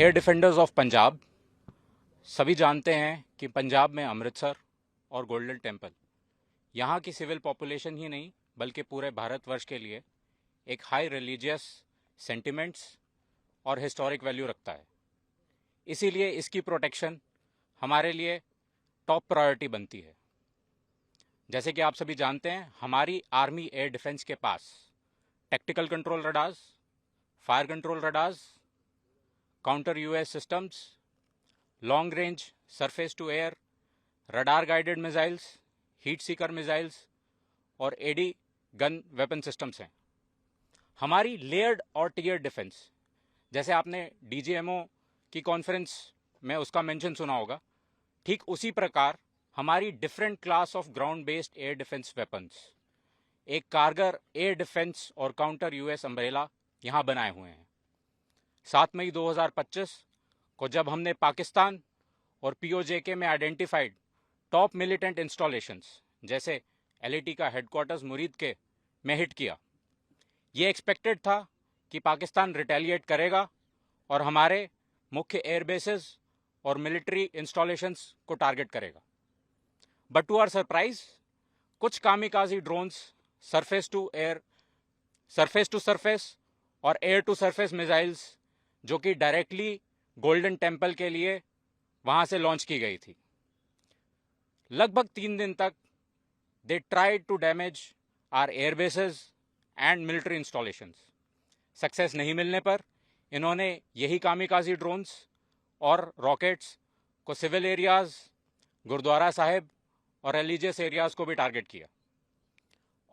Air defenders of Punjab. सभी जानते हैं कि पंजाब में अमृतसर और गोल्डन टेम्पल यहाँ की सिविल पॉपुलेशन ही नहीं बल्कि पूरे भारतवर्ष के लिए एक हाई रिलीजियस सेंटिमेंट्स और हिस्टोरिक वैल्यू रखता है। इसीलिए इसकी प्रोटेक्शन हमारे लिए टॉप प्रायोरिटी बनती है। जैसे कि आप सभी जानते हैं, हमारी आर्मी एयर डिफेंस के पास tactical control radars, fire control radars, counter US systems, long range surface to air, radar guided missiles, heat seeker missiles और एडी गन वेपन सिस्टम्स हैं। हमारी लेयर्ड और टियर डिफेंस, जैसे आपने डीजीएमओ की conference में उसका मेंशन सुना होगा, ठीक उसी प्रकार हमारी different class of ground based air defence weapons, एक कारगर एयर डिफेंस और काउंटर यूएस अम्ब्रेला यहां बनाए हुए हैं। 7 मई 2025 को जब हमने पाकिस्तान और पीओजेके में आइडेंटिफाइड टॉप मिलिटेंट इंस्टॉलेशंस जैसे एलएटी का हेडक्वार्टर्स मुरीद के में हिट किया, ये एक्सपेक्टेड था कि पाकिस्तान रिटेलिएट करेगा और हमारे मुख्य एयरबेसेस और मिलिट्री इंस्टॉलेशंस को टारगेट करेगा। बट टू आवर सरप्राइज, कुछ kamikaze drones surface to surface और एयर टू सरफेस मिसाइल्स जो कि डायरेक्टली गोल्डन टेम्पल के लिए वहां से लॉन्च की गई थी, लगभग 3 दिन तक they tried to damage our airbases and military installations. Success नहीं मिलने पर इन्होंने यही कामिकाजी ड्रोन्स और रॉकेट्स को सिविल एरियाज, गुरुद्वारा साहिब और रिलीजियस एरियाज को भी टारगेट किया।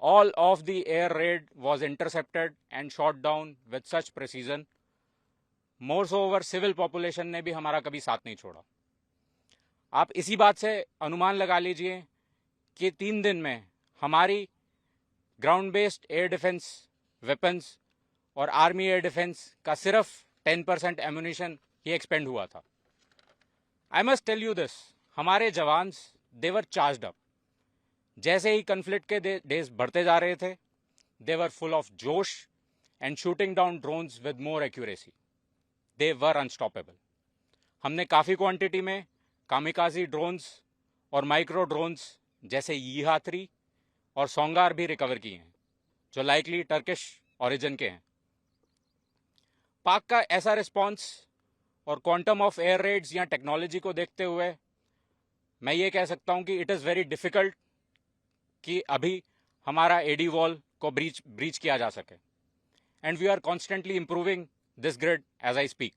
All of the air raid was intercepted and shot down with such precision. Moreover, civil population ने भी हमारा कभी साथ नहीं छोड़ा। आप इसी बात से अनुमान लगा लीजिए कि 3 दिन में हमारी ground based air defence weapons और आर्मी एयर डिफेंस का सिर्फ 10% एम्यूनिशन ही एक्सपेंड हुआ था। I must tell you this, हमारे jawans they were charged up. जैसे ही कन्फ्लिक्ट के डेज बढ़ते जा रहे थे, they were full of josh and shooting down drones with more accuracy. They were unstoppable. हमने काफ़ी क्वांटिटी में कामिकाजी ड्रोन्स और माइक्रो ड्रोन्स जैसे यीहा 3 और सोंगार भी रिकवर किए हैं, जो लाइकली टर्किश ओरिजिन के हैं। पाक का ऐसा रिस्पॉन्स और क्वांटम ऑफ एयर रेड्स या टेक्नोलॉजी को देखते हुए मैं ये कह सकता हूं कि इट इज़ वेरी डिफिकल्ट कि अभी हमारा एडी वॉल को ब्रीच किया जा सके। And we are constantly improving this grid as I speak.